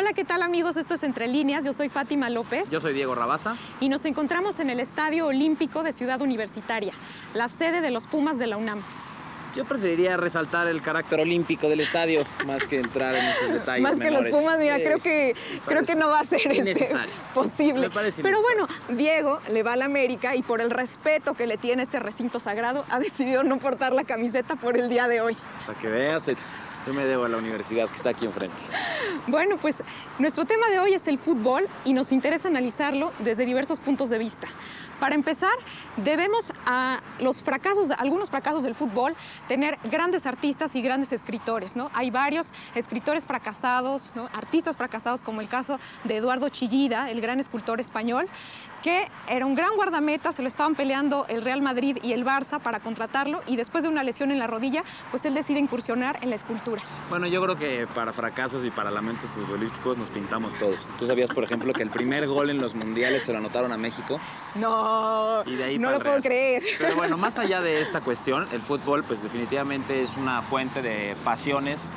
Hola, ¿qué tal amigos? Esto es Entre Líneas, yo soy Fátima López. Yo soy Diego Rabasa. Y nos encontramos en el Estadio Olímpico de Ciudad Universitaria, la sede de los Pumas de la UNAM. Yo preferiría resaltar el carácter olímpico del estadio, más que entrar en esos detalles Más menores. que los Pumas, mira, creo que no va a ser posible. Me parece Pero innecesario. bueno, Diego le va a la América y por el respeto que le tiene este recinto sagrado, ha decidido no portar la camiseta por el día de hoy. Para que veas, yo me debo a la universidad que está aquí enfrente. Bueno, pues nuestro tema de hoy es el fútbol y nos interesa analizarlo desde diversos puntos de vista. Para empezar, debemos a algunos fracasos del fútbol, tener grandes artistas y grandes escritores, ¿no? Hay varios escritores fracasados, ¿no? Artistas fracasados, como el caso de Eduardo Chillida, el gran escultor español, que era un gran guardameta, se lo estaban peleando el Real Madrid y el Barça para contratarlo, y después de una lesión en la rodilla, pues él decide incursionar en la escultura. Bueno, yo creo que para fracasos y para lamentos futbolísticos nos pintamos todos. ¿Tú sabías, por ejemplo, que el primer gol en los mundiales se lo anotaron a México? No, Y de ahí no para lo el puedo Real. creer. Pero bueno, más allá de esta cuestión, el fútbol pues definitivamente es una fuente de pasiones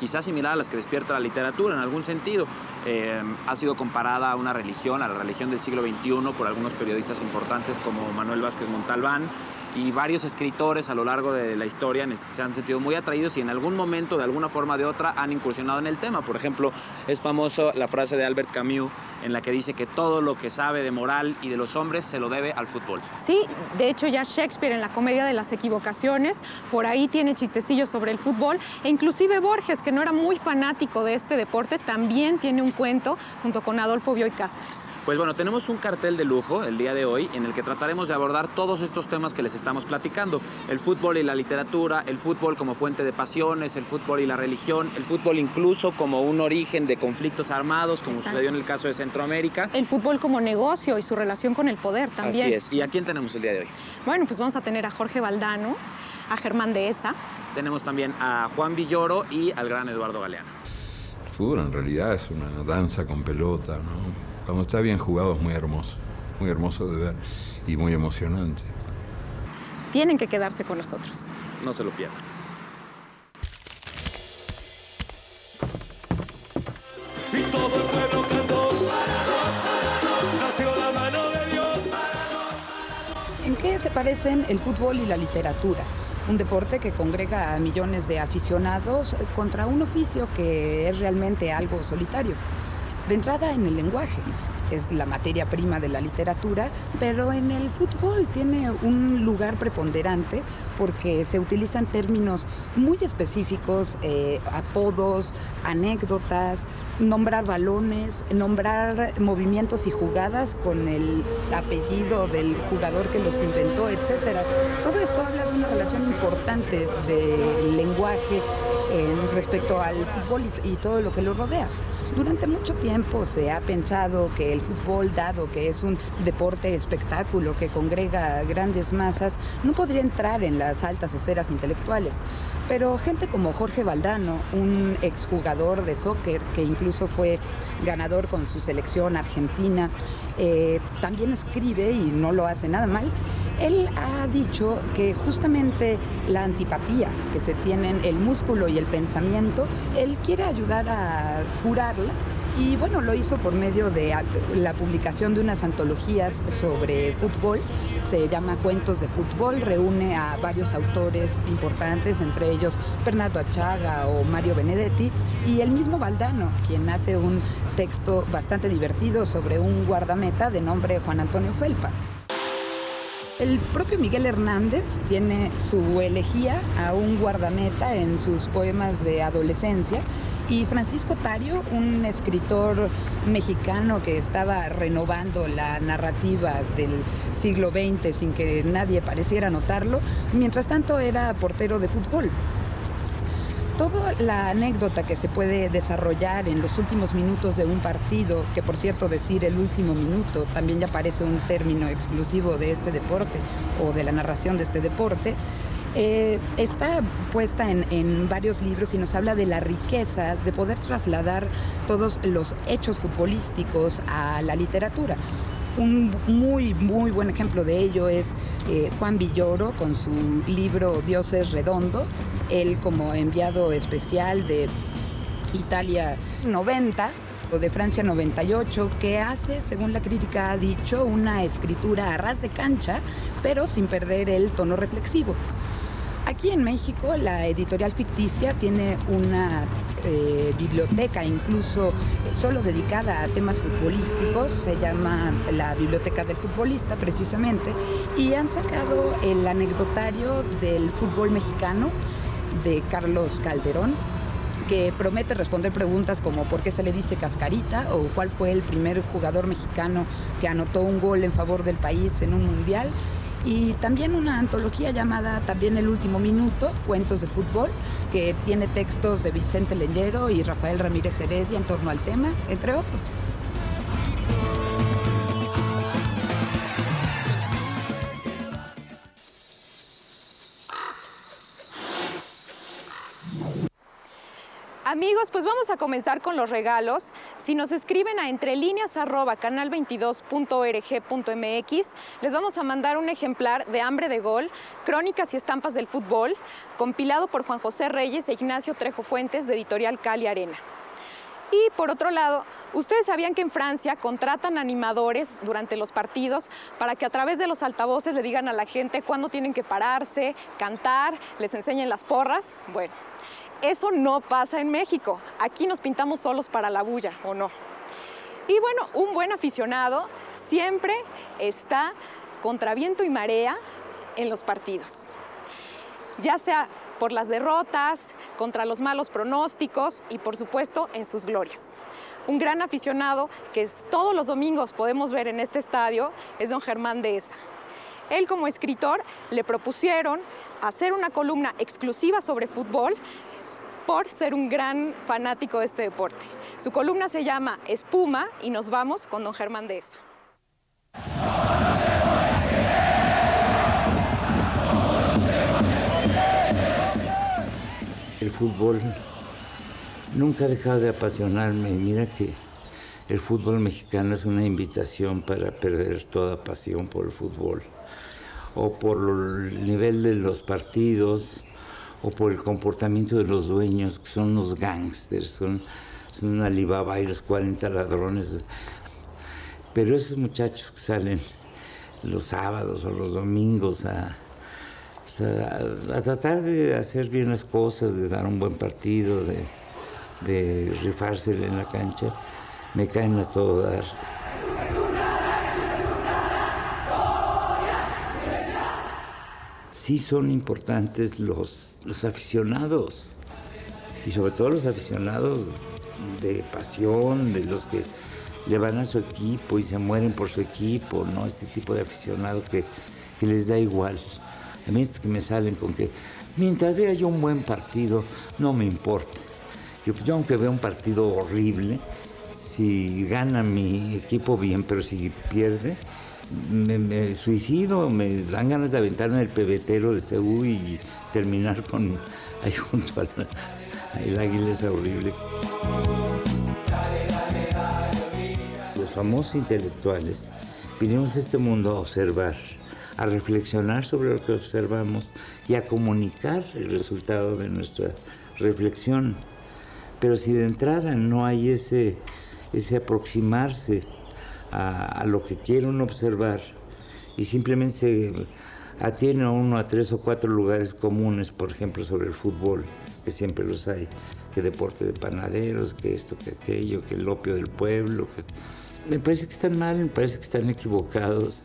quizás similar a las que despierta la literatura en algún sentido. Ha sido comparada a una religión, a la religión del siglo XXI por algunos periodistas importantes como Manuel Vázquez Montalbán, y varios escritores a lo largo de la historia se han sentido muy atraídos y en algún momento, de alguna forma o de otra, han incursionado en el tema. Por ejemplo, es famoso la frase de Albert Camus en la que dice que todo lo que sabe de moral y de los hombres se lo debe al fútbol. Sí, de hecho ya Shakespeare en la Comedia de las Equivocaciones, por ahí tiene chistecillos sobre el fútbol, e inclusive Borges, que no era muy fanático de este deporte, también tiene un cuento junto con Adolfo Bioy Cáceres. Pues bueno, tenemos un cartel de lujo el día de hoy en el que trataremos de abordar todos estos temas que les estamos platicando. El fútbol y la literatura, el fútbol como fuente de pasiones, el fútbol y la religión, el fútbol incluso como un origen de conflictos armados, como Exacto. sucedió en el caso de Centroamérica. El fútbol como negocio y su relación con el poder también. Así es. ¿Y a quién tenemos el día de hoy? Bueno, pues vamos a tener a Jorge Valdano, a Germán Dehesa. Tenemos también a Juan Villoro y al gran Eduardo Galeano. El fútbol en realidad es una danza con pelota, ¿no? Cuando está bien jugado es muy hermoso de ver y muy emocionante. Tienen que quedarse con nosotros. No se lo pierdan. Y todo el pueblo cantó, nació la mano de Dios. ¿En qué se parecen el fútbol y la literatura? Un deporte que congrega a millones de aficionados contra un oficio que es realmente algo solitario. De entrada, en el lenguaje. Es la materia prima de la literatura, pero en el fútbol tiene un lugar preponderante porque se utilizan términos muy específicos, apodos, anécdotas, nombrar balones, nombrar movimientos y jugadas con el apellido del jugador que los inventó, etc. Todo esto habla de una relación importante del lenguaje respecto al fútbol y todo lo que lo rodea. Durante mucho tiempo se ha pensado que el fútbol, dado que es un deporte espectáculo que congrega a grandes masas, no podría entrar en las altas esferas intelectuales. Pero gente como Jorge Valdano, un exjugador de soccer que incluso fue ganador con su selección argentina, también escribe y no lo hace nada mal. Él ha dicho que justamente la antipatía que se tienen, el músculo y el pensamiento, él quiere ayudar a curarla. Y bueno, lo hizo por medio de la publicación de unas antologías sobre fútbol. Se llama Cuentos de Fútbol, reúne a varios autores importantes, entre ellos Bernardo Achaga o Mario Benedetti, y el mismo Valdano, quien hace un texto bastante divertido sobre un guardameta de nombre Juan Antonio Felpa. El propio Miguel Hernández tiene su elegía a un guardameta en sus poemas de adolescencia, y Francisco Tario, un escritor mexicano que estaba renovando la narrativa del siglo XX sin que nadie pareciera notarlo, mientras tanto era portero de fútbol. Toda la anécdota que se puede desarrollar en los últimos minutos de un partido, que por cierto decir el último minuto también ya parece un término exclusivo de este deporte o de la narración de este deporte, está puesta en varios libros y nos habla de la riqueza de poder trasladar todos los hechos futbolísticos a la literatura. Un muy buen ejemplo de ello es Juan Villoro con su libro Dios es redondo. Él, como enviado especial de Italia 90, de Francia 98, que hace, según la crítica ha dicho, una escritura a ras de cancha, pero sin perder el tono reflexivo. Aquí en México, la editorial ficticia tiene una biblioteca incluso solo dedicada a temas futbolísticos, se llama la Biblioteca del Futbolista precisamente, y han sacado el anecdotario del fútbol mexicano de Carlos Calderón, que promete responder preguntas como por qué se le dice cascarita o cuál fue el primer jugador mexicano que anotó un gol en favor del país en un mundial. Y también una antología llamada También el último minuto, cuentos de fútbol, que tiene textos de Vicente Leyero y Rafael Ramírez Heredia en torno al tema, entre otros. Amigos, pues vamos a comenzar con los regalos. Si nos escriben a entrelineas@canal22.org.mx, les vamos a mandar un ejemplar de Hambre de Gol, Crónicas y Estampas del Fútbol, compilado por Juan José Reyes e Ignacio Trejo Fuentes, de Editorial Cali Arena. Y por otro lado, ¿ustedes sabían que en Francia contratan animadores durante los partidos para que a través de los altavoces le digan a la gente cuándo tienen que pararse, cantar, les enseñen las porras? Bueno, eso no pasa en México. Aquí nos pintamos solos para la bulla, ¿o no? Y bueno, un buen aficionado siempre está contra viento y marea en los partidos. Ya sea por las derrotas, contra los malos pronósticos y, por supuesto, en sus glorias. Un gran aficionado que todos los domingos podemos ver en este estadio es don Germán Dehesa. Él, como escritor, le propusieron hacer una columna exclusiva sobre fútbol por ser un gran fanático de este deporte. Su columna se llama Espuma y nos vamos con don Germán Dehesa. El fútbol nunca ha dejado de apasionarme. Mira que el fútbol mexicano es una invitación para perder toda pasión por el fútbol, o por el nivel de los partidos, o por el comportamiento de los dueños, que son unos gángsters, son una Alibaba y los 40 ladrones. Pero esos muchachos que salen los sábados o los domingos a tratar de hacer bien las cosas, de dar un buen partido, de rifársele en la cancha, me caen a todo dar. Sí son importantes los aficionados, y sobre todo los aficionados de pasión, de los que le van a su equipo y se mueren por su equipo, ¿no? Este tipo de aficionado que les da igual. A mí es que me salen con que mientras vea yo un buen partido, no me importa. Yo aunque vea un partido horrible, si gana mi equipo bien, pero si pierde, me suicido, me dan ganas de aventarme el pebetero de Seúl y terminar con ahí junto al águila esa horrible. Los famosos intelectuales vinimos a este mundo a observar, a reflexionar sobre lo que observamos y a comunicar el resultado de nuestra reflexión. Pero si de entrada no hay ese aproximarse a lo que quiere uno observar y simplemente se atiene a uno a 3 o 4 lugares comunes, por ejemplo, sobre el fútbol, que siempre los hay, que deporte de panaderos, que esto, que aquello, que el opio del pueblo, que... Me parece que están mal, me parece que están equivocados.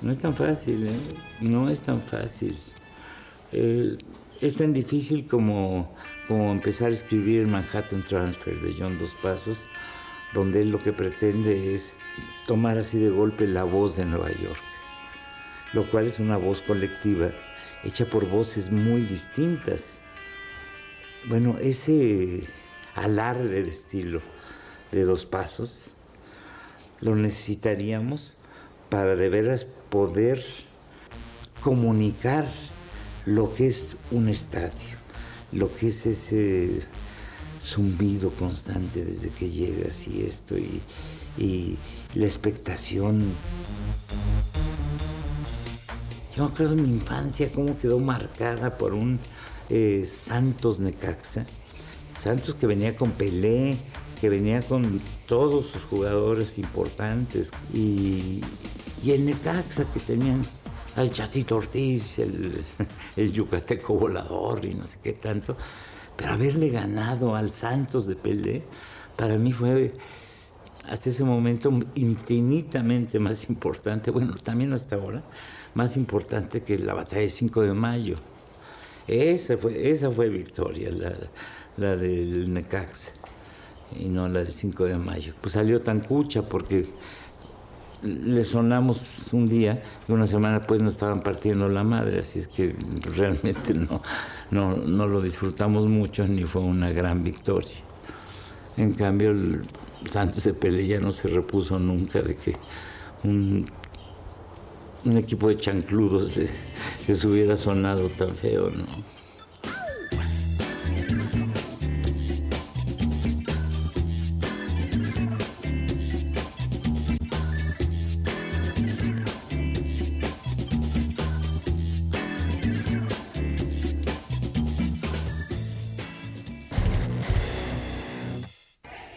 No es tan fácil, ¿eh? No es tan fácil. Es tan difícil como empezar a escribir el Manhattan Transfer de John Dos Passos, donde él lo que pretende es tomar así de golpe la voz de Nueva York, lo cual es una voz colectiva, hecha por voces muy distintas. Bueno, ese alarde de estilo de Dos Passos lo necesitaríamos para de veras poder comunicar lo que es un estadio, lo que es ese zumbido constante desde que llegas y esto, y la expectación. Yo me acuerdo de mi infancia, cómo quedó marcada por un Santos Necaxa. Santos que venía con Pelé, que venía con todos sus jugadores importantes, y el Necaxa que tenían al Chatito Ortiz, el yucateco volador y no sé qué tanto. Pero haberle ganado al Santos de Pelé, para mí fue hasta ese momento infinitamente más importante, bueno, también hasta ahora, más importante que la batalla de 5 de mayo. Esa fue victoria, la del Necaxa, y no la del 5 de mayo. Pues salió tan cucha porque le sonamos un día y una semana después nos estaban partiendo la madre, así es que realmente no lo disfrutamos mucho ni fue una gran victoria. En cambio, el Santos de Pelé ya no se repuso nunca de que un equipo de chancludos les hubiera sonado tan feo, ¿no?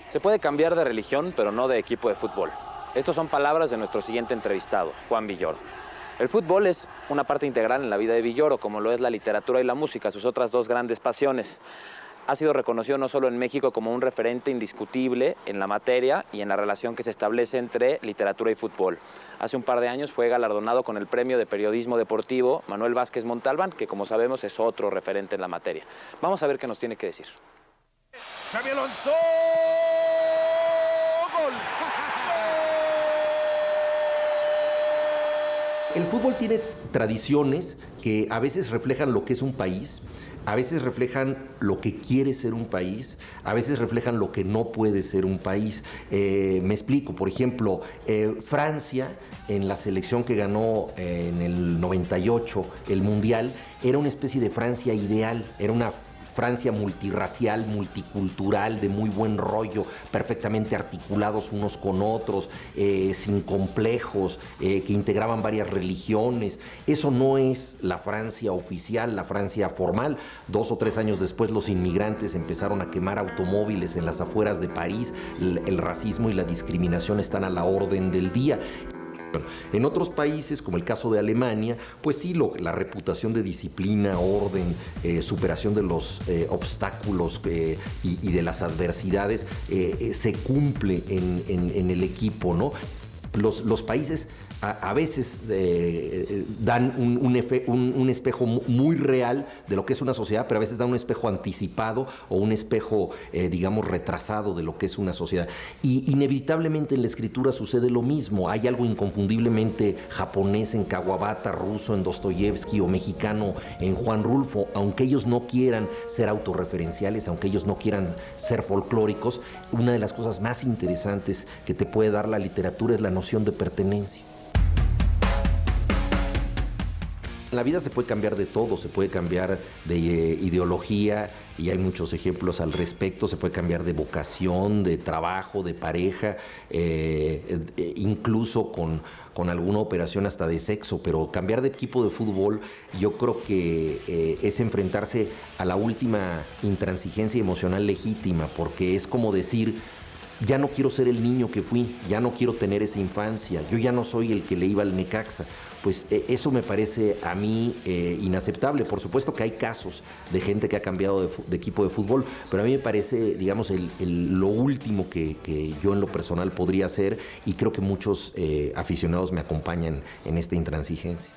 Se puede cambiar de religión, pero no de equipo de fútbol. Estas son palabras de nuestro siguiente entrevistado, Juan Villoro. El fútbol es una parte integral en la vida de Villoro, como lo es la literatura y la música, sus otras dos grandes pasiones. Ha sido reconocido no solo en México como un referente indiscutible en la materia y en la relación que se establece entre literatura y fútbol. Hace un par de años fue galardonado con el premio de periodismo deportivo Manuel Vázquez Montalbán, que como sabemos es otro referente en la materia. Vamos a ver qué nos tiene que decir. Xabi Alonso. ¡Gol! El fútbol tiene tradiciones que a veces reflejan lo que es un país, a veces reflejan lo que quiere ser un país, a veces reflejan lo que no puede ser un país. Me explico, por ejemplo, Francia, en la selección que ganó en el 98 el Mundial, era una especie de Francia ideal, era una Francia multirracial, multicultural, de muy buen rollo, perfectamente articulados unos con otros, sin complejos, que integraban varias religiones. Eso no es la Francia oficial, la Francia formal. 2 o 3 años después los inmigrantes empezaron a quemar automóviles en las afueras de París. El racismo y la discriminación están a la orden del día. En otros países, como el caso de Alemania, pues sí, la reputación de disciplina, orden, superación de los obstáculos y de las adversidades se cumple en el equipo, ¿no? Los países a veces dan un espejo muy real de lo que es una sociedad, pero a veces dan un espejo anticipado o un espejo, digamos, retrasado de lo que es una sociedad. Y inevitablemente en la escritura sucede lo mismo. Hay algo inconfundiblemente japonés en Kawabata, ruso en Dostoyevsky o mexicano en Juan Rulfo. Aunque ellos no quieran ser autorreferenciales, aunque ellos no quieran ser folclóricos, una de las cosas más interesantes que te puede dar la literatura es la noción de pertenencia. En la vida se puede cambiar de todo, se puede cambiar de ideología y hay muchos ejemplos al respecto, se puede cambiar de vocación, de trabajo, de pareja, incluso con alguna operación hasta de sexo, pero cambiar de equipo de fútbol yo creo que es enfrentarse a la última intransigencia emocional legítima, porque es como decir: ya no quiero ser el niño que fui, ya no quiero tener esa infancia, yo ya no soy el que le iba al Necaxa. Pues eso me parece a mí inaceptable. Por supuesto que hay casos de gente que ha cambiado de equipo de fútbol, pero a mí me parece, digamos, lo último que yo en lo personal podría hacer, y creo que muchos aficionados me acompañan en esta intransigencia.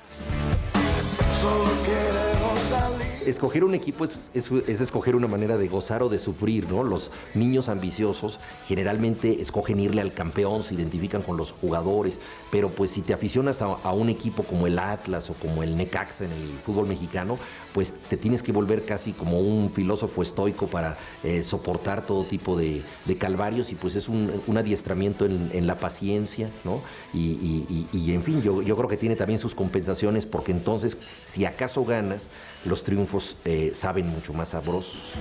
Escoger un equipo es escoger una manera de gozar o de sufrir, ¿no? Los niños ambiciosos generalmente escogen irle al campeón, se identifican con los jugadores, pero pues si te aficionas a un equipo como el Atlas o como el Necaxa en el fútbol mexicano, pues te tienes que volver casi como un filósofo estoico para soportar todo tipo de calvarios, y pues es un adiestramiento en la paciencia, ¿no? Y en fin, yo creo que tiene también sus compensaciones, porque entonces, si acaso ganas, los triunfos saben mucho más sabrosos.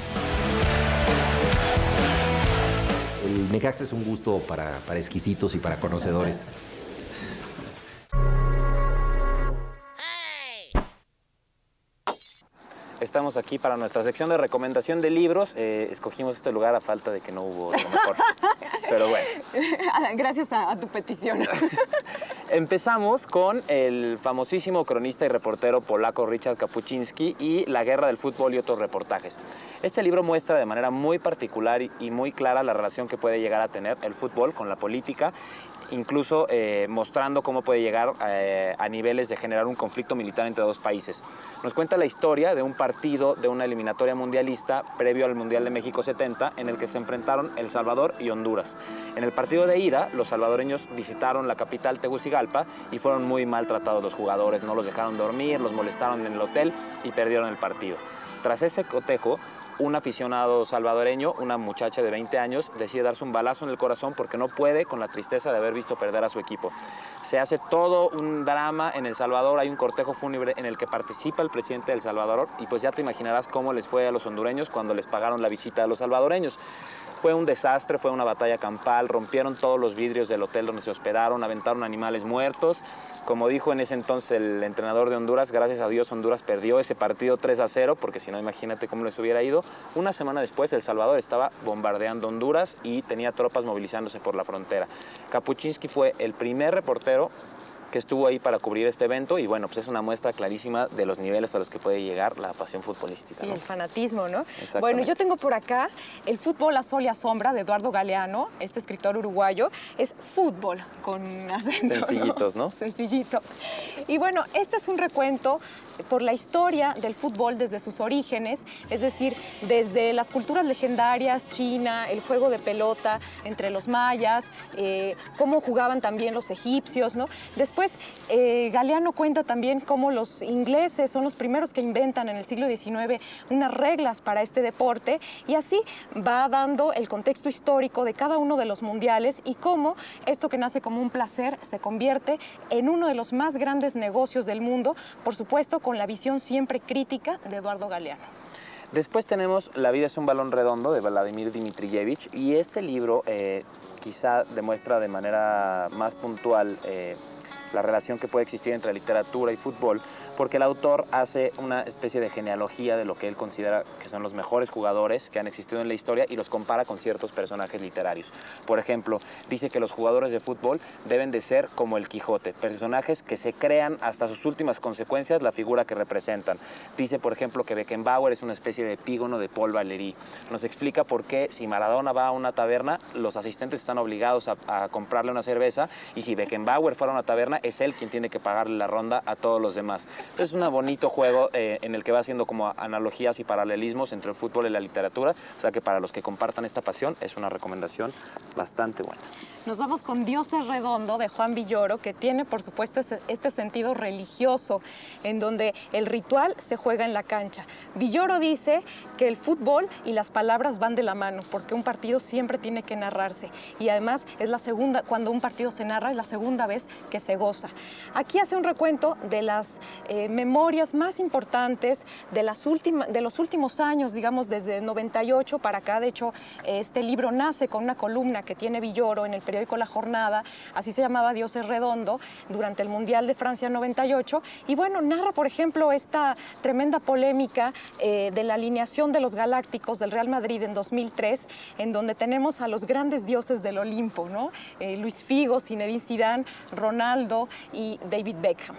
El Necaxa es un gusto para exquisitos y para conocedores. Estamos aquí para nuestra sección de recomendación de libros. Escogimos este lugar a falta de que no hubo lo mejor. Pero bueno. Gracias a tu petición. Empezamos con el famosísimo cronista y reportero polaco Richard Kapuściński y La guerra del fútbol y otros reportajes. Este libro muestra de manera muy particular y muy clara la relación que puede llegar a tener el fútbol con la política, incluso mostrando cómo puede llegar a niveles de generar un conflicto militar entre dos países. Nos cuenta la historia de un partido de una eliminatoria mundialista previo al Mundial de México 70, en el que se enfrentaron El Salvador y Honduras. En el partido de ida, los salvadoreños visitaron la capital Tegucigalpa y fueron muy maltratados los jugadores, no los dejaron dormir, los molestaron en el hotel y perdieron el partido. Tras ese cotejo, un aficionado salvadoreño, una muchacha de 20 años, decide darse un balazo en el corazón porque no puede con la tristeza de haber visto perder a su equipo. Se hace todo un drama en El Salvador, hay un cortejo fúnebre en el que participa el presidente de El Salvador y pues ya te imaginarás cómo les fue a los hondureños cuando les pagaron la visita a los salvadoreños. Fue un desastre, fue una batalla campal, rompieron todos los vidrios del hotel donde se hospedaron, aventaron animales muertos. Como dijo en ese entonces el entrenador de Honduras, gracias a Dios Honduras perdió ese partido 3-0, porque si no, imagínate cómo les hubiera ido. Una semana después, El Salvador estaba bombardeando Honduras y tenía tropas movilizándose por la frontera. Kapuściński fue el primer reportero que estuvo ahí para cubrir este evento y bueno, pues es una muestra clarísima de los niveles a los que puede llegar la pasión futbolística. Sí, ¿no? El fanatismo, ¿no? Exactamente. Bueno, yo tengo por acá El fútbol a sol y a sombra de Eduardo Galeano, este escritor uruguayo. Es fútbol con acento. Sencillitos, ¿no? Sencillito. Y bueno, este es un recuento por la historia del fútbol desde sus orígenes, es decir, desde las culturas legendarias, China, el juego de pelota entre los mayas, cómo jugaban también los egipcios, ¿no? Después, Galeano cuenta también cómo los ingleses son los primeros que inventan en el siglo XIX unas reglas para este deporte y así va dando el contexto histórico de cada uno de los mundiales y cómo esto que nace como un placer se convierte en uno de los más grandes negocios del mundo, por supuesto con la visión siempre crítica de Eduardo Galeano. Después tenemos La vida es un balón redondo de Vladimir Dmitrievich y este libro quizá demuestra de manera más puntual la relación que puede existir entre literatura y fútbol, porque el autor hace una especie de genealogía de lo que él considera que son los mejores jugadores que han existido en la historia y los compara con ciertos personajes literarios. Por ejemplo, dice que los jugadores de fútbol deben de ser como el Quijote, personajes que se crean hasta sus últimas consecuencias la figura que representan. Dice, por ejemplo, que Beckenbauer es una especie de epígono de Paul Valéry. Nos explica por qué si Maradona va a una taberna, los asistentes están obligados a comprarle una cerveza y si Beckenbauer fuera a una taberna, es él quien tiene que pagarle la ronda a todos los demás. Entonces es un bonito juego en el que va haciendo como analogías y paralelismos entre el fútbol y la literatura, o sea que para los que compartan esta pasión es una recomendación bastante buena. Nos vamos con Dios es redondo de Juan Villoro, que tiene por supuesto este sentido religioso en donde el ritual se juega en la cancha. Villoro dice que el fútbol y las palabras van de la mano porque un partido siempre tiene que narrarse y además es la segunda, cuando un partido se narra es la segunda vez que se goza. Aquí hace un recuento de las memorias más importantes de los últimos años, digamos desde 98 para acá. De hecho, este libro nace con una columna que tiene Villoro en el periódico La Jornada, así se llamaba Dios es redondo, durante el Mundial de Francia 98. Y bueno, narra, por ejemplo, esta tremenda polémica de la alineación de los Galácticos del Real Madrid en 2003, en donde tenemos a los grandes dioses del Olimpo, ¿no? Luis Figo, Zinedine Zidane, Ronaldo y David Beckham.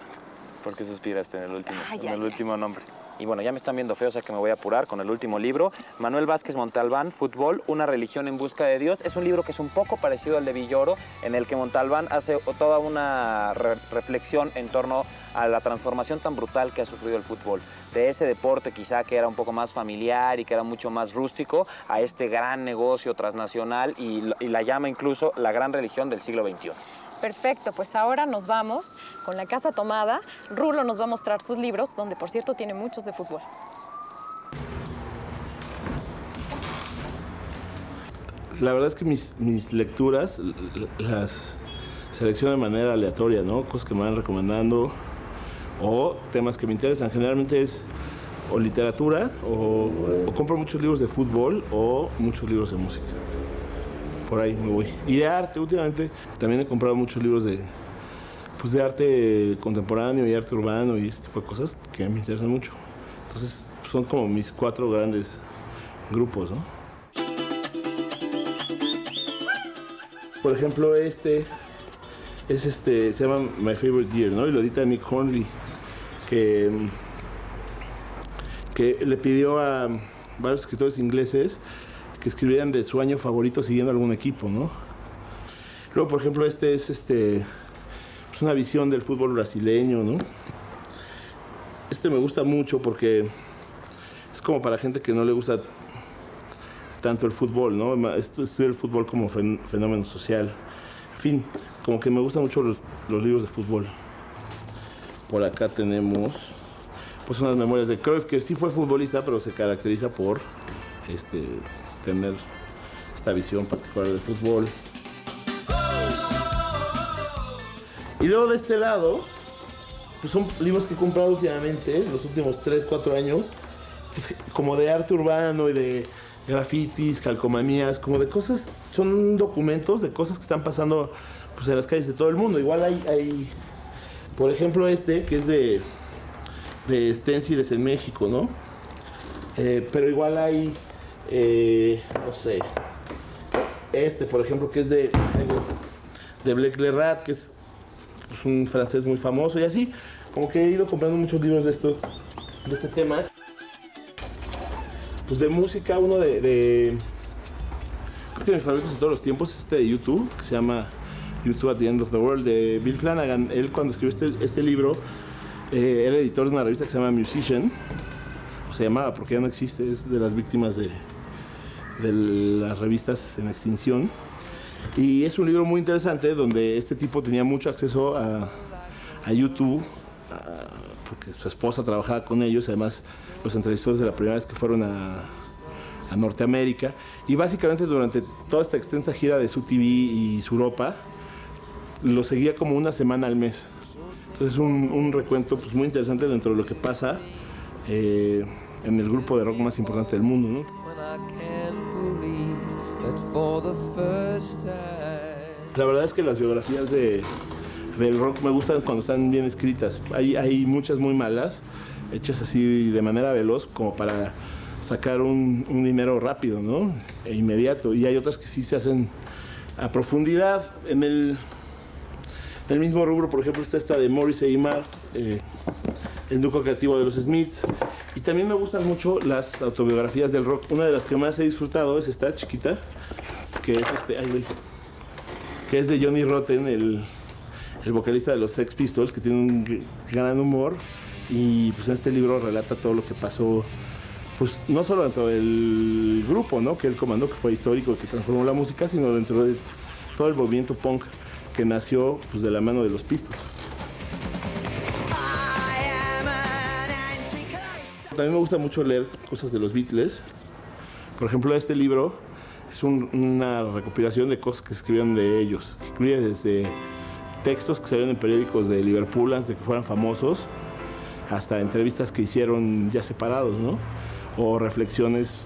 ¿Por qué suspiraste en el último nombre? Y bueno, ya me están viendo feo, o sea que me voy a apurar con el último libro. Manuel Vázquez Montalbán, Fútbol, una religión en busca de Dios. Es un libro que es un poco parecido al de Villoro, en el que Montalbán hace toda una reflexión en torno a la transformación tan brutal que ha sufrido el fútbol. De ese deporte quizá que era un poco más familiar y que era mucho más rústico, a este gran negocio transnacional y la llama incluso la gran religión del siglo XXI. Perfecto, pues ahora nos vamos con la casa tomada. Rulo nos va a mostrar sus libros, donde por cierto tiene muchos de fútbol. La verdad es que mis lecturas las selecciono de manera aleatoria, ¿no? Cosas que me van recomendando o temas que me interesan. Generalmente es o literatura o compro muchos libros de fútbol o muchos libros de música. Por ahí me voy. Y de arte, últimamente también he comprado muchos libros de arte contemporáneo y arte urbano y ese tipo de cosas que me interesan mucho. Entonces, son como mis 4 grandes grupos, ¿no? Por ejemplo, se llama My Favorite Year, ¿no? Y lo edita Nick Hornby, que le pidió a varios escritores ingleses que escribieran de su año favorito siguiendo algún equipo, ¿no? Luego, por ejemplo, es una visión del fútbol brasileño, ¿no? Me gusta mucho porque es como para gente que no le gusta tanto el fútbol, ¿no? Estudio el fútbol como fenómeno social. En fin, como que me gustan mucho los libros de fútbol. Por acá tenemos pues unas memorias de Cruyff, que sí fue futbolista, pero se caracteriza por tener esta visión particular del fútbol. Y luego de este lado, pues son libros que he comprado últimamente, los últimos 3, 4 años, pues como de arte urbano y de grafitis, calcomanías, como de cosas, son documentos de cosas que están pasando pues en las calles de todo el mundo. Igual hay por ejemplo, que es de esténciles en México, ¿no? Pero igual hay, no sé, por ejemplo, que es de Blake Lerat, que es pues, un francés muy famoso, y así, como que he ido comprando muchos libros de este tema. Pues de música, uno creo que mis favoritos de todos los tiempos es de YouTube, que se llama YouTube at the End of the World, de Bill Flanagan. Él, cuando escribió este libro, era editor de una revista que se llama Musician, o se llamaba, porque ya no existe, es de las víctimas de las revistas en extinción. Y es un libro muy interesante donde este tipo tenía mucho acceso a YouTube, porque su esposa trabajaba con ellos, además los entrevistó desde la primera vez que fueron a Norteamérica, y básicamente durante toda esta extensa gira de su TV y su Europa, lo seguía como una semana al mes. Entonces un recuento pues, muy interesante dentro de lo que pasa en el grupo de rock más importante del mundo, ¿no? La verdad es que las biografías del rock me gustan cuando están bien escritas. Hay muchas muy malas, hechas así de manera veloz, como para sacar un dinero rápido, ¿no? E inmediato. Y hay otras que sí se hacen a profundidad. En el mismo rubro, por ejemplo, está esta de Morrissey y Marr, el núcleo creativo de los Smiths. Y también me gustan mucho las autobiografías del rock. Una de las que más he disfrutado es esta chiquita, que es que es de Johnny Rotten, el vocalista de los Sex Pistols, que tiene un gran humor. Y pues en este libro relata todo lo que pasó, pues no solo dentro del grupo, ¿no?, que él comandó, que fue histórico, que transformó la música, sino dentro de todo el movimiento punk que nació pues de la mano de los Pistols. También me gusta mucho leer cosas de los Beatles. Por ejemplo, este libro es una recopilación de cosas que escribieron de ellos, que incluye desde textos que salieron en periódicos de Liverpool antes de que fueran famosos, hasta entrevistas que hicieron ya separados, ¿no? O reflexiones,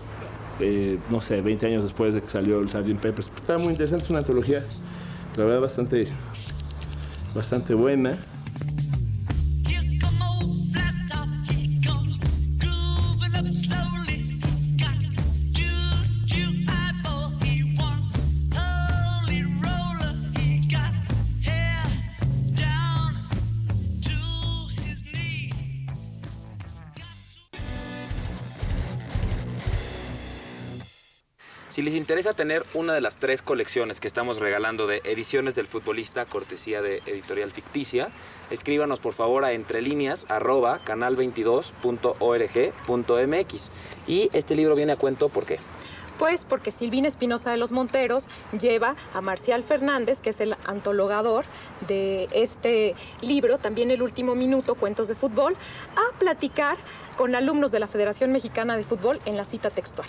no sé, 20 años después de que salió el Sgt. Pepper's. Está muy interesante, es una antología, la verdad, bastante buena. Si les interesa tener una de las 3 colecciones que estamos regalando de Ediciones del Futbolista, cortesía de Editorial Ficticia, escríbanos por favor a entrelíneas@canal22.org.mx. Y este libro viene a cuento, ¿por qué? Pues porque Silvina Espinosa de los Monteros lleva a Marcial Fernández, que es el antologador de este libro, también El Último Minuto, Cuentos de Fútbol, a platicar con alumnos de la Federación Mexicana de Fútbol en la cita textual.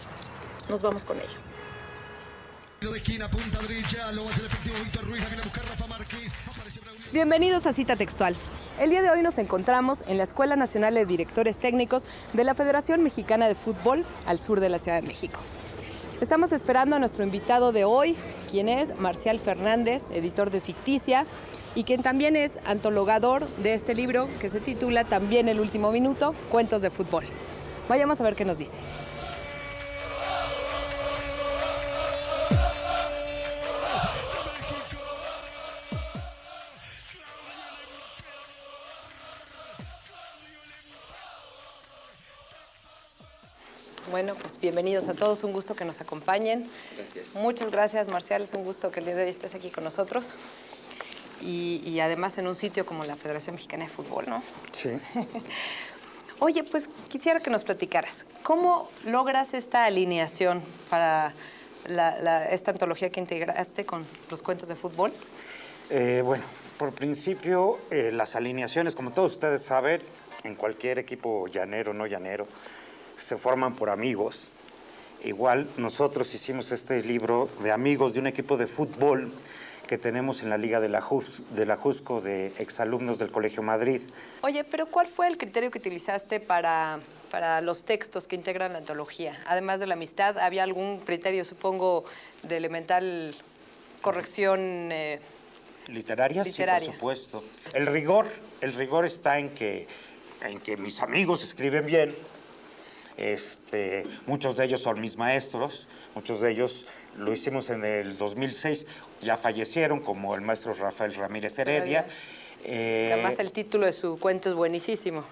Nos vamos con ellos. Bienvenidos a Cita Textual. El día de hoy nos encontramos en la Escuela Nacional de Directores Técnicos de la Federación Mexicana de Fútbol al sur de la Ciudad de México. Estamos esperando a nuestro invitado de hoy, quien es Marcial Fernández, editor de Ficticia, y quien también es antologador de este libro que se titula también El Último Minuto, Cuentos de Fútbol. Vayamos a ver qué nos dice. Bueno, pues bienvenidos a todos, un gusto que nos acompañen. Gracias. Muchas gracias, Marcial, es un gusto que el día de hoy estés aquí con nosotros. Y además en un sitio como la Federación Mexicana de Fútbol, ¿no? Sí. Oye, pues quisiera que nos platicaras, ¿cómo logras esta alineación para esta antología que integraste con los cuentos de fútbol? Bueno, por principio, las alineaciones, como todos ustedes saben, en cualquier equipo llanero o no llanero, se forman por amigos. Igual nosotros hicimos este libro de amigos de un equipo de fútbol que tenemos en la Liga de la Jusco, de exalumnos del Colegio Madrid. Oye, pero ¿cuál fue el criterio que utilizaste para los textos que integran la antología? Además de la amistad, ¿había algún criterio, supongo, de elemental corrección Literaria, sí, por supuesto. El rigor está en que mis amigos escriben bien. Muchos de ellos son mis maestros, muchos de ellos lo hicimos en el 2006, ya fallecieron, como el maestro Rafael Ramírez Heredia. Que además el título de su cuento es buenísimo,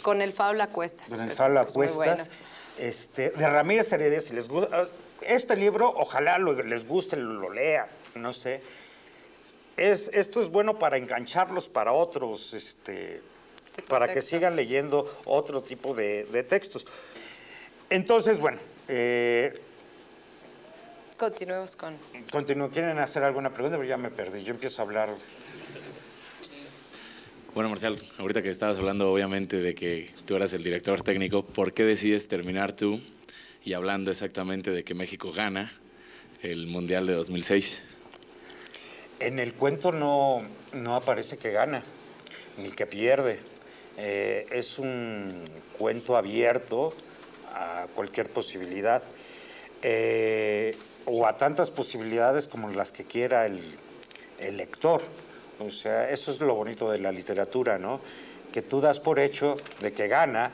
Con el Fablo a Cuestas. Con el Fablo a Cuestas. Bueno. De Ramírez Heredia, si les gusta, este libro, ojalá les guste, lo lean, no sé. Esto es bueno para engancharlos para otros, para que sigan leyendo otro tipo de textos. Entonces, bueno, continuemos con... ¿Quieren hacer alguna pregunta? Pero ya me perdí, yo empiezo a hablar. Bueno, Marcial, ahorita que estabas hablando obviamente de que tú eras el director técnico, ¿por qué decides terminar tú y hablando exactamente de que México gana el Mundial de 2006? En el cuento no aparece que gana, ni que pierde. Es un cuento abierto a cualquier posibilidad, o a tantas posibilidades como las que quiera el lector. O sea, eso es lo bonito de la literatura, ¿no? Que tú das por hecho de que gana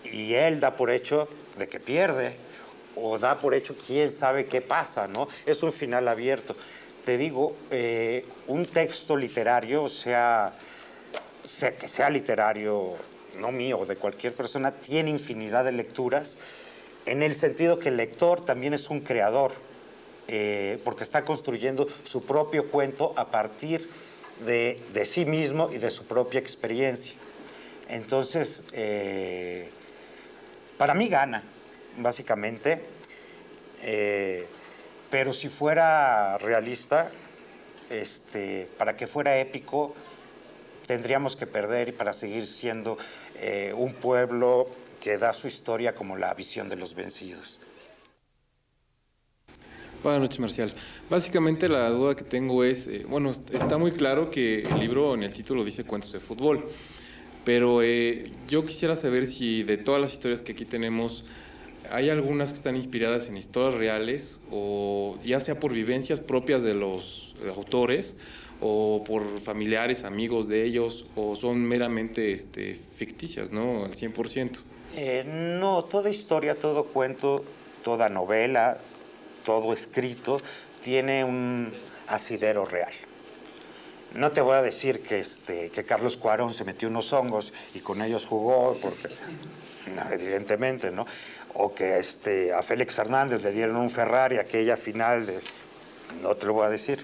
y él da por hecho de que pierde, o da por hecho quién sabe qué pasa, ¿no? Es un final abierto. Te digo, un texto literario, que sea literario, no mío, de cualquier persona, tiene infinidad de lecturas, en el sentido que el lector también es un creador, porque está construyendo su propio cuento a partir de sí mismo y de su propia experiencia. Entonces, para mí gana, básicamente, pero si fuera realista, para que fuera épico, tendríamos que perder y para seguir siendo un pueblo que da su historia como la visión de los vencidos. Buenas noches, Marcial. Básicamente la duda que tengo es, bueno, está muy claro que el libro en el título dice cuentos de fútbol, pero yo quisiera saber si de todas las historias que aquí tenemos, hay algunas que están inspiradas en historias reales, o ya sea por vivencias propias de los autores, o por familiares, amigos de ellos, o son meramente ficticias, ¿no? Al 100%. No, toda historia, todo cuento, toda novela, todo escrito, tiene un asidero real. No te voy a decir que Carlos Cuarón se metió unos hongos y con ellos jugó, porque no, evidentemente, ¿no? O que a Félix Fernández le dieron un Ferrari aquella final de... No te lo voy a decir.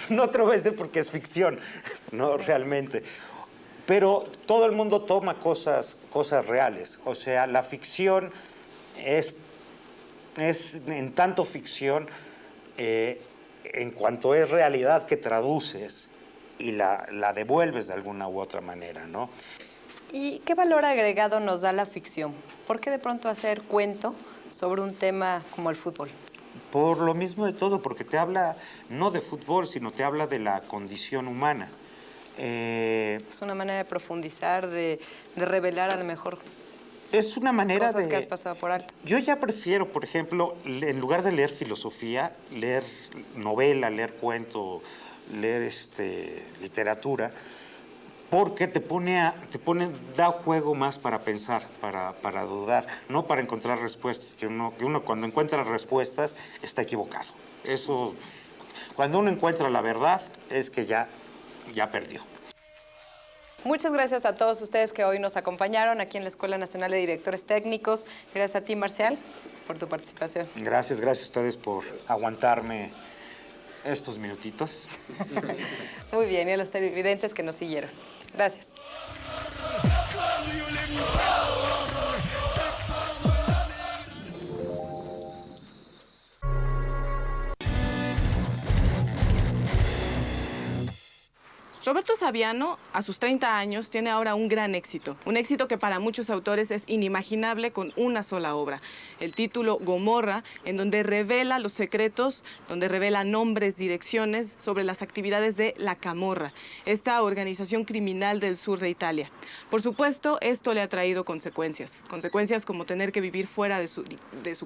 No te lo voy a decir porque es ficción, no realmente. Pero todo el mundo toma cosas reales. O sea, la ficción es en tanto ficción, en cuanto es realidad que traduces y la devuelves de alguna u otra manera, ¿no? ¿Y qué valor agregado nos da la ficción? ¿Por qué de pronto hacer cuento sobre un tema como el fútbol? Por lo mismo de todo, porque te habla no de fútbol, sino te habla de la condición humana. Es una manera de profundizar, de revelar a lo mejor es una manera cosas que has pasado por alto. Yo ya prefiero, por ejemplo, en lugar de leer filosofía, leer novela, leer cuento, leer literatura, porque da juego más para pensar, para dudar, no para encontrar respuestas, que uno cuando encuentra respuestas está equivocado. Eso, cuando uno encuentra la verdad, es que ya perdió. Muchas gracias a todos ustedes que hoy nos acompañaron aquí en la Escuela Nacional de Directores Técnicos. Gracias a ti, Marcial, por tu participación. Gracias a ustedes por aguantarme estos minutitos. Muy bien, y a los televidentes que nos siguieron. Gracias. Roberto Saviano, a sus 30 años, tiene ahora un gran éxito. Un éxito que para muchos autores es inimaginable con una sola obra. El título Gomorra, en donde revela los secretos, donde revela nombres, direcciones sobre las actividades de la Camorra, esta organización criminal del sur de Italia. Por supuesto, esto le ha traído consecuencias. Consecuencias como tener que vivir fuera de su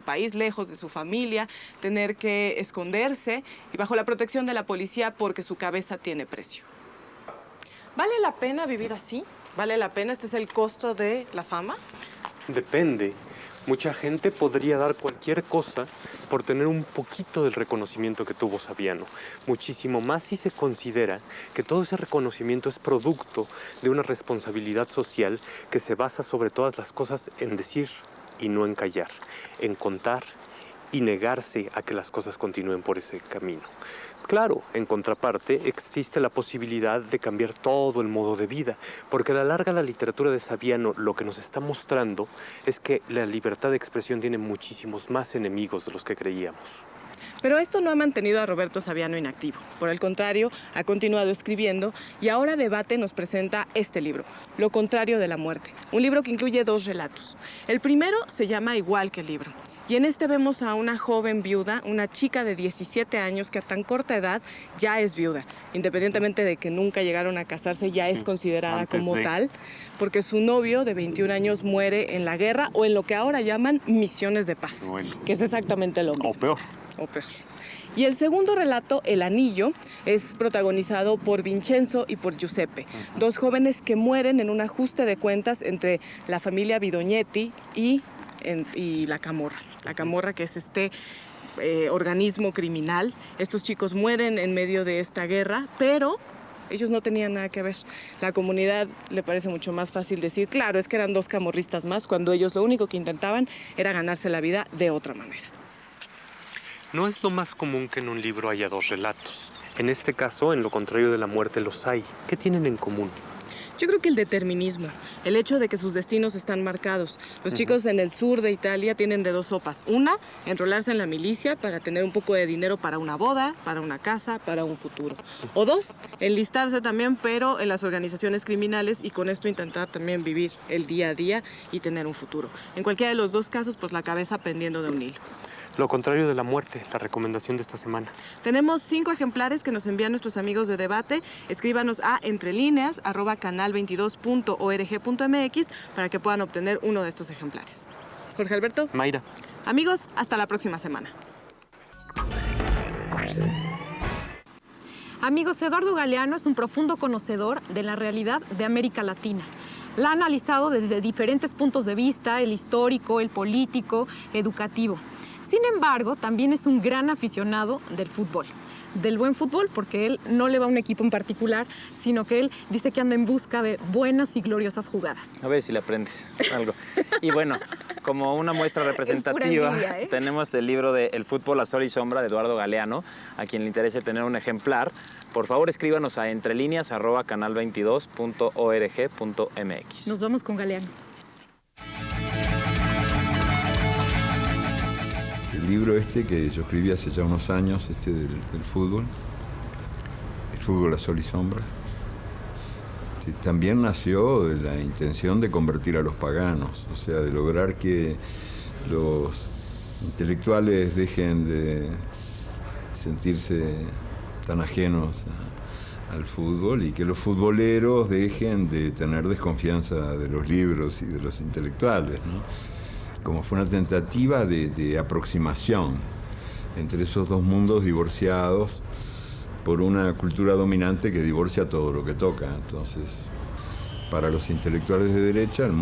país, lejos de su familia, tener que esconderse y bajo la protección de la policía porque su cabeza tiene precio. ¿Vale la pena vivir así? ¿Vale la pena? ¿Este es el costo de la fama? Depende. Mucha gente podría dar cualquier cosa por tener un poquito del reconocimiento que tuvo Saviano. Muchísimo más si se considera que todo ese reconocimiento es producto de una responsabilidad social que se basa sobre todas las cosas en decir y no en callar, en contar y negarse a que las cosas continúen por ese camino. Claro, en contraparte, existe la posibilidad de cambiar todo el modo de vida, porque a la larga la literatura de Saviano lo que nos está mostrando es que la libertad de expresión tiene muchísimos más enemigos de los que creíamos. Pero esto no ha mantenido a Roberto Saviano inactivo. Por el contrario, ha continuado escribiendo y ahora Debate nos presenta este libro, Lo contrario de la muerte, un libro que incluye 2 relatos. El primero se llama igual que el libro. Y en este vemos a una joven viuda, una chica de 17 años que a tan corta edad ya es viuda. Independientemente de que nunca llegaron a casarse, ya es considerada como tal, porque su novio de 21 años muere en la guerra o en lo que ahora llaman misiones de paz, que es exactamente lo mismo. O peor. Y el segundo relato, El Anillo, es protagonizado por Vincenzo y por Giuseppe, 2 jóvenes que mueren en un ajuste de cuentas entre la familia Bidognetti y la Camorra. La Camorra, que es este organismo criminal. Estos chicos mueren en medio de esta guerra, pero ellos no tenían nada que ver. La comunidad le parece mucho más fácil decir, claro, es que eran 2 camorristas más, cuando ellos lo único que intentaban era ganarse la vida de otra manera. No es lo más común que en un libro haya 2 relatos. En este caso, en Lo contrario de la muerte, los hay. ¿Qué tienen en común? Yo creo que el determinismo, el hecho de que sus destinos están marcados. Los chicos en el sur de Italia tienen de 2 sopas. Una, enrolarse en la milicia para tener un poco de dinero para una boda, para una casa, para un futuro. O 2, enlistarse también, pero en las organizaciones criminales y con esto intentar también vivir el día a día y tener un futuro. En cualquiera de los 2 casos, pues la cabeza pendiendo de un hilo. Lo contrario de la muerte, la recomendación de esta semana. Tenemos 5 ejemplares que nos envían nuestros amigos de Debate. Escríbanos a entrelineas@canal22.org.mx para que puedan obtener uno de estos ejemplares. Jorge Alberto. Mayra. Amigos, hasta la próxima semana. Amigos, Eduardo Galeano es un profundo conocedor de la realidad de América Latina. La ha analizado desde diferentes puntos de vista, el histórico, el político, educativo. Sin embargo, también es un gran aficionado del fútbol. Del buen fútbol, porque él no le va a un equipo en particular, sino que él dice que anda en busca de buenas y gloriosas jugadas. A ver si le aprendes algo. Y bueno, como una muestra representativa, envidia, tenemos el libro de El fútbol a sol y sombra de Eduardo Galeano. A quien le interese tener un ejemplar, por favor escríbanos a entrelineas@canal22.org.mx. Nos vamos con Galeano. El libro que yo escribí hace ya unos años, del fútbol, El fútbol a sol y sombra, también nació de la intención de convertir a los paganos, o sea, de lograr que los intelectuales dejen de sentirse tan ajenos al fútbol y que los futboleros dejen de tener desconfianza de los libros y de los intelectuales, ¿no? Como fue una tentativa de aproximación entre esos 2 mundos divorciados por una cultura dominante que divorcia todo lo que toca. Entonces, para los intelectuales de derecha, el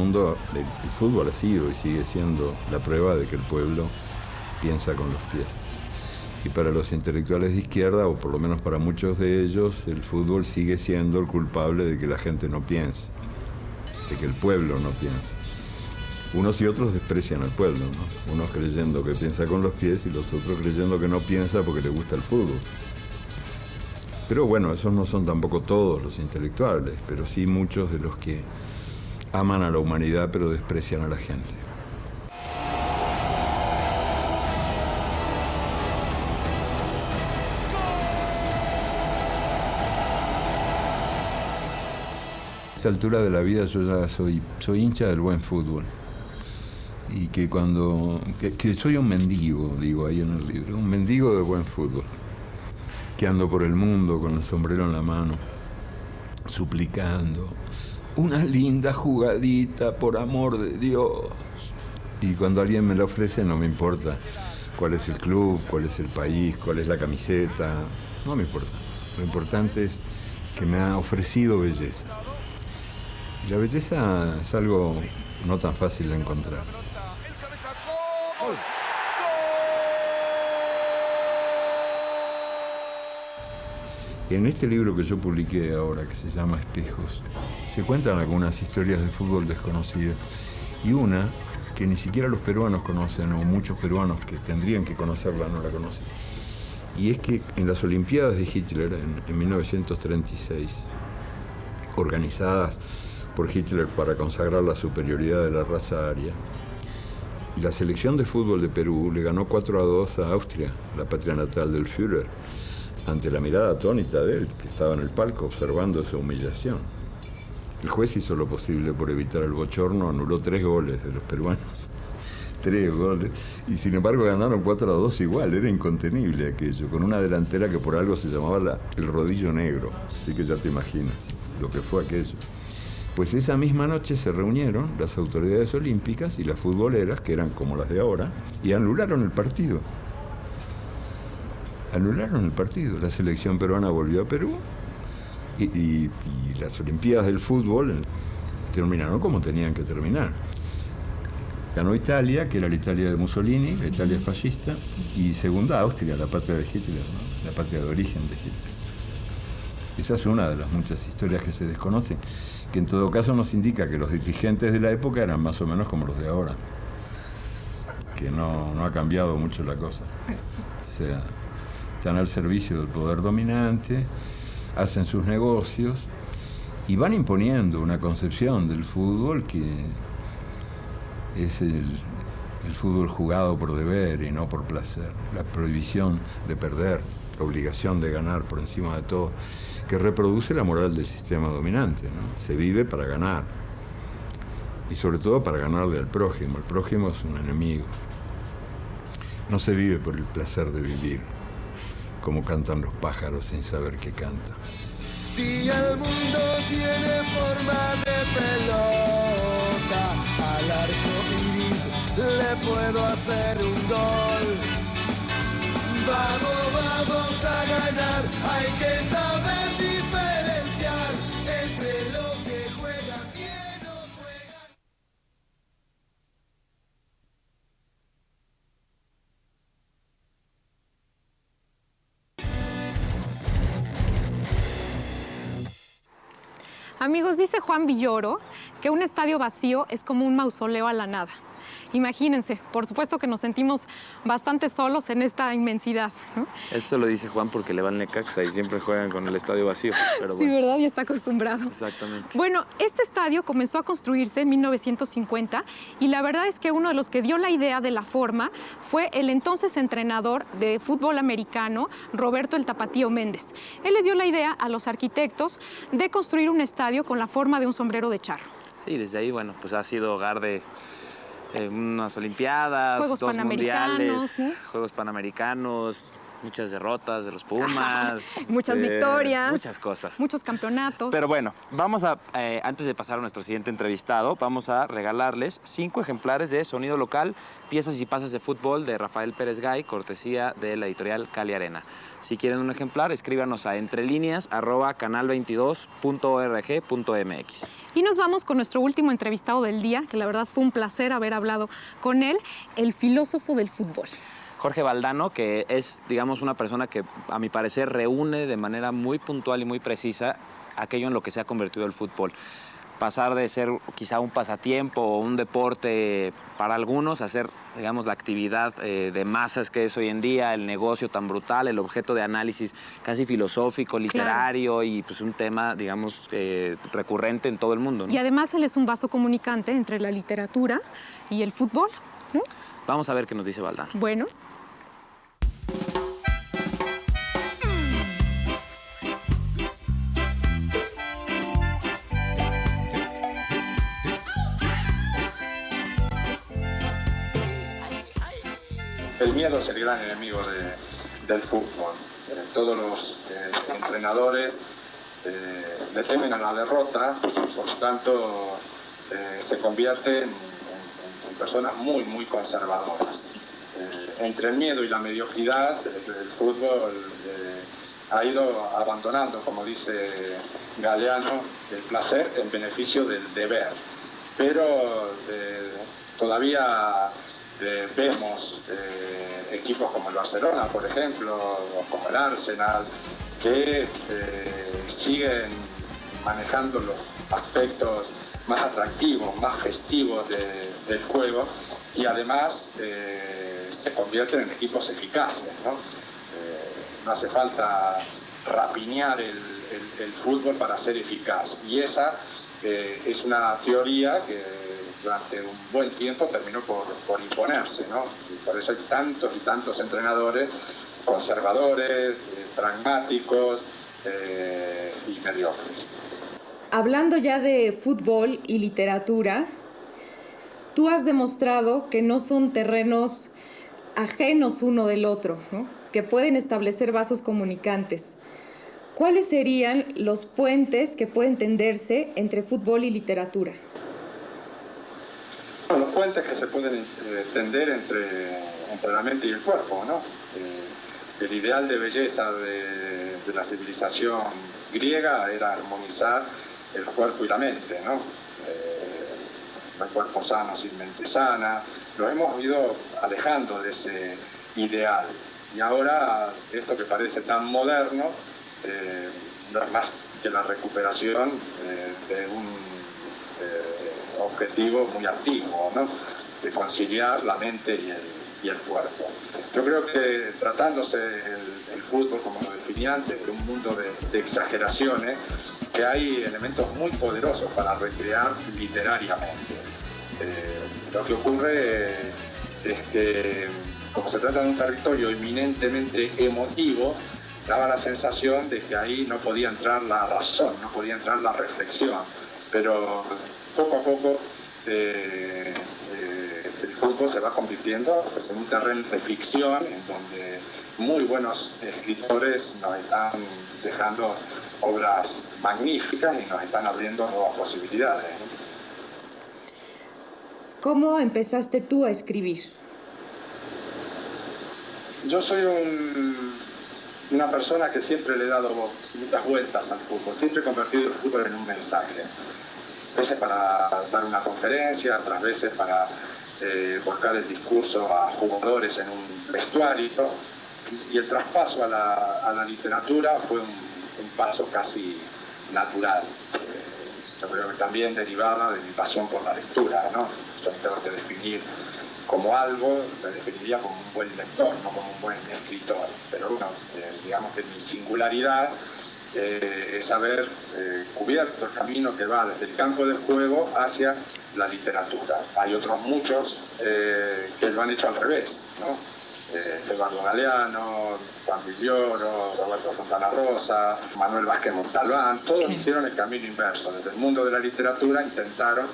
fútbol ha sido y sigue siendo la prueba de que el pueblo piensa con los pies. Y para los intelectuales de izquierda, o por lo menos para muchos de ellos, el fútbol sigue siendo el culpable de que la gente no piense, de que el pueblo no piense. Unos y otros desprecian al pueblo, ¿no? Unos creyendo que piensa con los pies y los otros creyendo que no piensa porque le gusta el fútbol. Pero bueno, esos no son tampoco todos los intelectuales, pero sí muchos de los que aman a la humanidad pero desprecian a la gente. A esta altura de la vida yo ya soy hincha del buen fútbol. Y que que soy un mendigo, digo ahí en el libro, un mendigo de buen fútbol. Que ando por el mundo con el sombrero en la mano, suplicando una linda jugadita, por amor de Dios. Y cuando alguien me la ofrece no me importa cuál es el club, cuál es el país, cuál es la camiseta, no me importa. Lo importante es que me ha ofrecido belleza. Y la belleza es algo no tan fácil de encontrar. En este libro que yo publiqué ahora, que se llama Espejos, se cuentan algunas historias de fútbol desconocidas y una que ni siquiera los peruanos conocen, o muchos peruanos que tendrían que conocerla no la conocen. Y es que en las Olimpiadas de Hitler, en 1936, organizadas por Hitler para consagrar la superioridad de la raza aria, la selección de fútbol de Perú le ganó 4-2 a Austria, la patria natal del Führer, ante la mirada atónita de él, que estaba en el palco observando esa humillación. El juez hizo lo posible por evitar el bochorno, anuló 3 goles de los peruanos. 3 goles. Y sin embargo ganaron 4-2 igual, era incontenible aquello, con una delantera que por algo se llamaba el rodillo negro. Así que ya te imaginas lo que fue aquello. Pues esa misma noche se reunieron las autoridades olímpicas y las futboleras, que eran como las de ahora, y anularon el partido. Anularon el partido. La selección peruana volvió a Perú y las Olimpiadas del fútbol terminaron como tenían que terminar. Ganó Italia, que era la Italia de Mussolini, la Italia fascista, y segunda Austria, la patria de Hitler, ¿no? La patria de origen de Hitler. Esa es una de las muchas historias que se desconocen, que en todo caso nos indica que los dirigentes de la época eran más o menos como los de ahora, que no ha cambiado mucho la cosa. O sea, están al servicio del poder dominante, hacen sus negocios y van imponiendo una concepción del fútbol que es el fútbol jugado por deber y no por placer, la prohibición de perder, la obligación de ganar por encima de todo, que reproduce la moral del sistema dominante, ¿no? Se vive para ganar y sobre todo para ganarle al prójimo. El prójimo es un enemigo. No se vive por el placer de vivir, como cantan los pájaros sin saber que cantan. Si el mundo tiene forma de pelota, al arco iris le puedo hacer un gol. Vamos a ganar, hay que saber diferenciar entre lo que juega bien o juega. Amigos, dice Juan Villoro que un estadio vacío es como un mausoleo a la nada. Imagínense, por supuesto que nos sentimos bastante solos en esta inmensidad, ¿no? Eso lo dice Juan porque le va al Necaxa y siempre juegan con el estadio vacío. Pero sí, ¿verdad? Y está acostumbrado. Exactamente. Bueno, este estadio comenzó a construirse en 1950 y la verdad es que uno de los que dio la idea de la forma fue el entonces entrenador de fútbol americano, Roberto el Tapatío Méndez. Él les dio la idea a los arquitectos de construir un estadio con la forma de un sombrero de charro. Sí, desde ahí, bueno, pues ha sido hogar de unas Olimpiadas, Juegos dos Panamericanos, mundiales, ¿sí? Juegos Panamericanos, muchas derrotas de los Pumas. Muchas victorias. Muchas cosas. Muchos campeonatos. Pero bueno, vamos a, antes de pasar a nuestro siguiente entrevistado, vamos a regalarles 5 ejemplares de Sonido Local, piezas y pases de fútbol de Rafael Pérez Gay, cortesía de la editorial Cali Arena. Si quieren un ejemplar, escríbanos a entrelineas@canal22.org.mx. Y nos vamos con nuestro último entrevistado del día, que la verdad fue un placer haber hablado con él, el filósofo del fútbol. Jorge Valdano, que es, digamos, una persona que a mi parecer reúne de manera muy puntual y muy precisa aquello en lo que se ha convertido el fútbol. Pasar de ser quizá un pasatiempo o un deporte para algunos a ser, digamos, la actividad de masas que es hoy en día, el negocio tan brutal, el objeto de análisis casi filosófico, literario, claro. Y pues un tema, digamos, recurrente en todo el mundo, ¿no? Y además él es un vaso comunicante entre la literatura y el fútbol, ¿no? Vamos a ver qué nos dice Valdano. Bueno. El miedo es el gran enemigo del fútbol. Todos los entrenadores le temen a la derrota, por lo tanto se convierten en personas muy, muy conservadoras. Entre el miedo y la mediocridad, el fútbol ha ido abandonando, como dice Galeano, el placer en beneficio del deber. Pero todavía vemos equipos como el Barcelona, por ejemplo, o como el Arsenal, que siguen manejando los aspectos más atractivos, más festivos del juego, y además se convierten en equipos eficaces, ¿no? No hace falta rapiñar el fútbol para ser eficaz, y esa es una teoría que durante un buen tiempo terminó por imponerse, ¿no? Y por eso hay tantos y tantos entrenadores conservadores, pragmáticos y mediocres. Hablando ya de fútbol y literatura, tú has demostrado que no son terrenos ajenos uno del otro, ¿no? Que pueden establecer vasos comunicantes. ¿Cuáles serían los puentes que pueden tenderse entre fútbol y literatura? Los puentes que se pueden tender entre la mente y el cuerpo, ¿no? El ideal de belleza de la civilización griega era armonizar el cuerpo y la mente, ¿no? El cuerpo sano sin mente sana. Lo hemos ido alejando de ese ideal. Y ahora esto que parece tan moderno no es más que la recuperación de un objetivo muy antiguo, ¿no? De conciliar la mente y el cuerpo. Yo creo que tratándose el fútbol, como lo definí antes, de un mundo de exageraciones, que hay elementos muy poderosos para recrear literariamente. Lo que ocurre es que, como se trata de un territorio eminentemente emotivo, daba la sensación de que ahí no podía entrar la razón, no podía entrar la reflexión, pero poco a poco el fútbol se va convirtiendo pues, en un terreno de ficción en donde muy buenos escritores nos están dejando obras magníficas y nos están abriendo nuevas posibilidades. ¿Cómo empezaste tú a escribir? Yo soy una persona que siempre le he dado muchas vueltas al fútbol, siempre he convertido el fútbol en un mensaje. A veces para dar una conferencia, otras veces para volcar el discurso a jugadores en un vestuario, y el traspaso a la literatura fue un paso casi natural. Yo creo que también derivaba de mi pasión por la lectura, ¿no? Yo me tengo que definir como algo, me definiría como un buen lector, no como un buen escritor. Pero bueno, digamos que mi singularidad es haber cubierto el camino que va desde el campo del juego hacia la literatura. Hay otros muchos que lo han hecho al revés, ¿no? Eduardo Galeano, Juan Villoro, Roberto Fontana Rosa, Manuel Vázquez Montalbán, todos hicieron el camino inverso. Desde el mundo de la literatura intentaron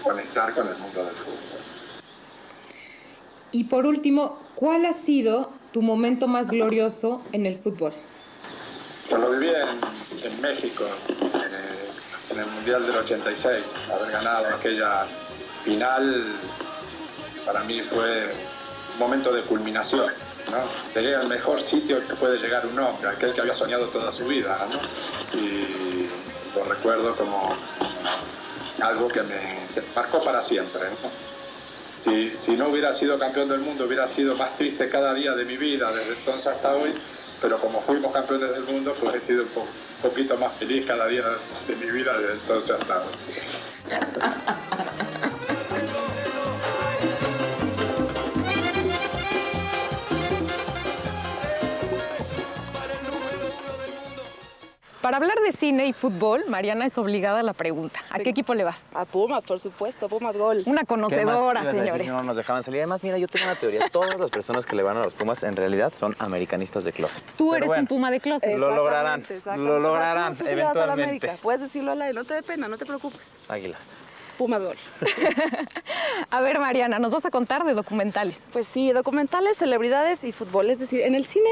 conectar con el mundo del fútbol. Y por último, ¿cuál ha sido tu momento más glorioso en el fútbol? Pues lo viví en México, en el Mundial del 86, haber ganado aquella final para mí fue un momento de culminación, ¿no? Llegué al mejor sitio que puede llegar un hombre, aquel que había soñado toda su vida, ¿no? Y lo recuerdo como algo que me marcó para siempre, ¿no? Si no hubiera sido campeón del mundo, hubiera sido más triste cada día de mi vida, desde entonces hasta hoy, pero como fuimos campeones del mundo, pues he sido un poquito más feliz cada día de mi vida, desde entonces hasta hoy. Para hablar de cine y fútbol, Mariana es obligada a la pregunta. ¿A qué equipo le vas? A Pumas, por supuesto, Pumas Gol. Una conocedora, señores. No nos dejaban salir. Además, mira, yo tengo una teoría. Todas las personas que le van a los Pumas en realidad son americanistas de closet. Tú eres un Puma de closet. Lo lograrán, lo lograrán, Tú sí le vas a la eventualmente. América. Puedes decirlo al aire, no te dé pena, no te preocupes. Águilas. Pumas Gol. A ver, Mariana, nos vas a contar de documentales. Pues sí, documentales, celebridades y fútbol. Es decir, en el cine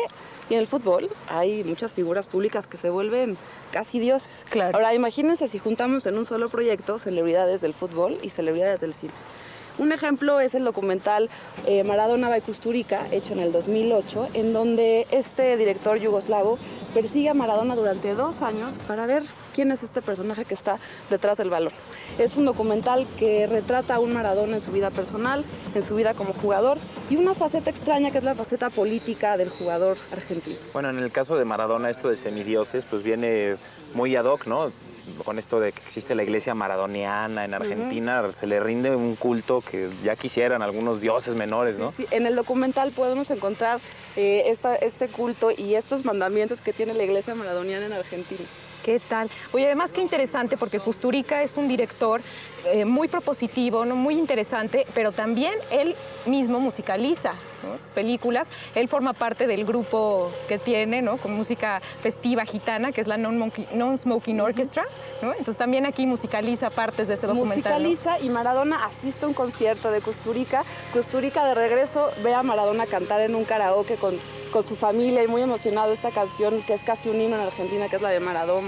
y en el fútbol hay muchas figuras públicas que se vuelven casi dioses. Claro. Ahora, imagínense si juntamos en un solo proyecto celebridades del fútbol y celebridades del cine. Un ejemplo es el documental Maradona by Kusturica, hecho en el 2008, en donde este director yugoslavo persigue a Maradona durante 2 años para ver quién es este personaje que está detrás del balón. Es un documental que retrata a un Maradona en su vida personal, en su vida como jugador y una faceta extraña que es la faceta política del jugador argentino. Bueno, en el caso de Maradona, esto de semidioses, pues viene muy ad hoc, ¿no? Con esto de que existe la iglesia maradoniana en Argentina, se le rinde un culto que ya quisieran algunos dioses menores, ¿no? Sí, en el documental podemos encontrar este culto y estos mandamientos que tiene la iglesia maradoniana en Argentina. ¿Qué tal? Oye, además qué interesante porque Kusturica es un director muy propositivo, ¿no? Muy interesante, pero también él mismo musicaliza, ¿no? Sus películas. Él forma parte del grupo que tiene, ¿no? Con música festiva gitana, que es la Non-Smoking Orchestra, ¿no? Entonces también aquí musicaliza partes de ese documental. Musicaliza, ¿no? Y Maradona asiste a un concierto de Kusturica. Kusturica de regreso ve a Maradona cantar en un karaoke con su familia y muy emocionado esta canción que es casi un himno en Argentina, que es la de Maradó.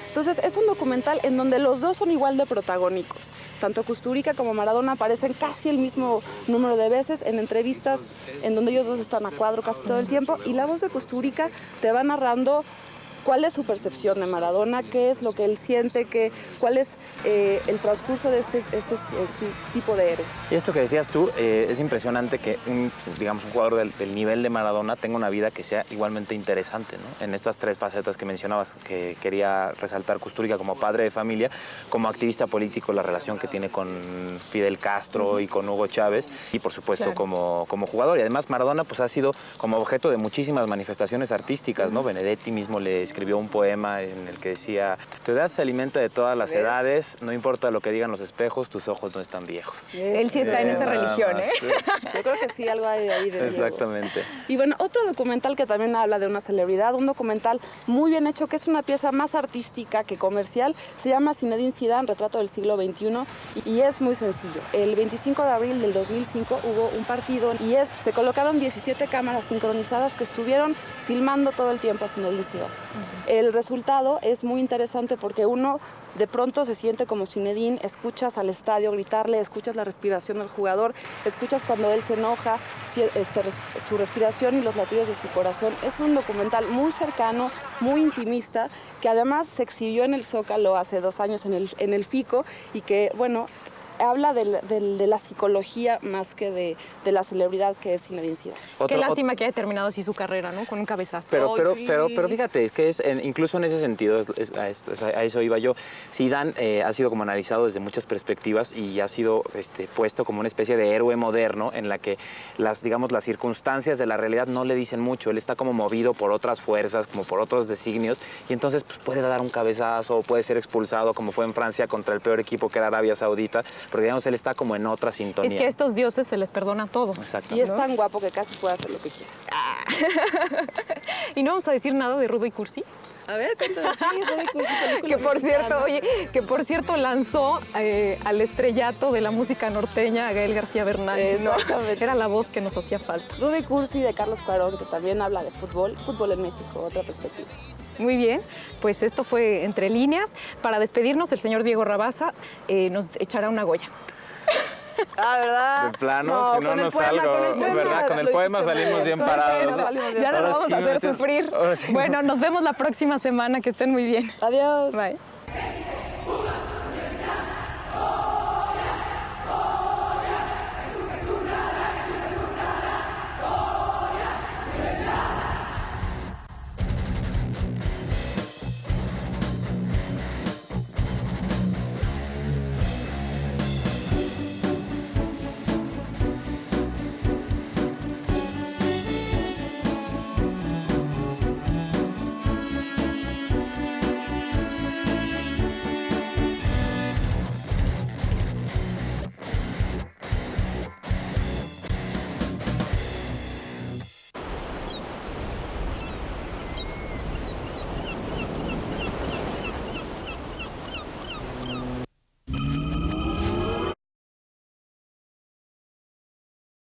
Entonces es un documental en donde los dos son igual de protagónicos. Tanto Kusturica como Maradona aparecen casi el mismo número de veces en entrevistas en donde ellos dos están a cuadro casi todo el tiempo y la voz de Kusturica te va narrando cuál es su percepción de Maradona, qué es lo que él siente, cuál es el transcurso de este tipo de héroe. Y esto que decías tú, es impresionante que un jugador del nivel de Maradona tenga una vida que sea igualmente interesante, ¿no? En estas 3 facetas que mencionabas, que quería resaltar Kusturica como padre de familia, como activista político, la relación que tiene con Fidel Castro y con Hugo Chávez, y por supuesto como jugador. Y además Maradona pues ha sido como objeto de muchísimas manifestaciones artísticas, ¿no? Benedetti mismo le escribió un poema en el que decía: tu edad se alimenta de todas las edades, no importa lo que digan los espejos, tus ojos no están viejos. Él sí está en esa religión, ¿eh? Yo creo que sí, algo hay ahí de Exactamente. Y bueno, otro documental que también habla de una celebridad, un documental muy bien hecho, que es una pieza más artística que comercial, se llama Zinedine Zidane, retrato del siglo XXI, y es muy sencillo. El 25 de abril del 2005 hubo un partido y se colocaron 17 cámaras sincronizadas que estuvieron filmando todo el tiempo a Zinedine Zidane. El resultado es muy interesante porque uno de pronto se siente como Zinedine, escuchas al estadio gritarle, escuchas la respiración del jugador, escuchas cuando él se enoja, su respiración y los latidos de su corazón. Es un documental muy cercano, muy intimista, que además se exhibió en el Zócalo hace 2 años en el FICO y que, bueno, habla de la psicología más que de la celebridad que es Zinedine Zidane. Qué lástima que haya terminado así su carrera, ¿no? Con un cabezazo. Pero fíjate, es que incluso en ese sentido, a eso iba yo. Zidane ha sido como analizado desde muchas perspectivas y ha sido puesto como una especie de héroe moderno en la que las circunstancias de la realidad no le dicen mucho. Él está como movido por otras fuerzas, como por otros designios, y entonces pues, puede dar un cabezazo, puede ser expulsado, como fue en Francia contra el peor equipo que era Arabia Saudita, porque digamos él está como en otra sintonía. Es que a estos dioses se les perdona todo. Exacto. Y es tan guapo que casi puede hacer lo que quiera. ¿Y no vamos a decir nada de Rudo y Cursi? A ver, cuéntame. Sí, Rode Cursi, película Que por cierto, mexicana. oye, que por cierto lanzó al estrellato de la música norteña a Gael García Bernal. Exactamente. Era la voz que nos hacía falta. Rudy Cursi de Carlos Cuarón, que también habla de fútbol en México, otra perspectiva. Muy bien, pues esto fue Entre Líneas. Para despedirnos, el señor Diego Rabasa nos echará una Goya. Ah, ¿verdad? De plano, si no con el nos poema, salgo, con el poema, ¿verdad? Con el lo poema hiciste salimos muy bien Con el parados. poema salimos bien Ya nos parados. vamos a hacer sufrir. ahora sí. Bueno, nos vemos la próxima semana. Que estén muy bien. Adiós. Bye.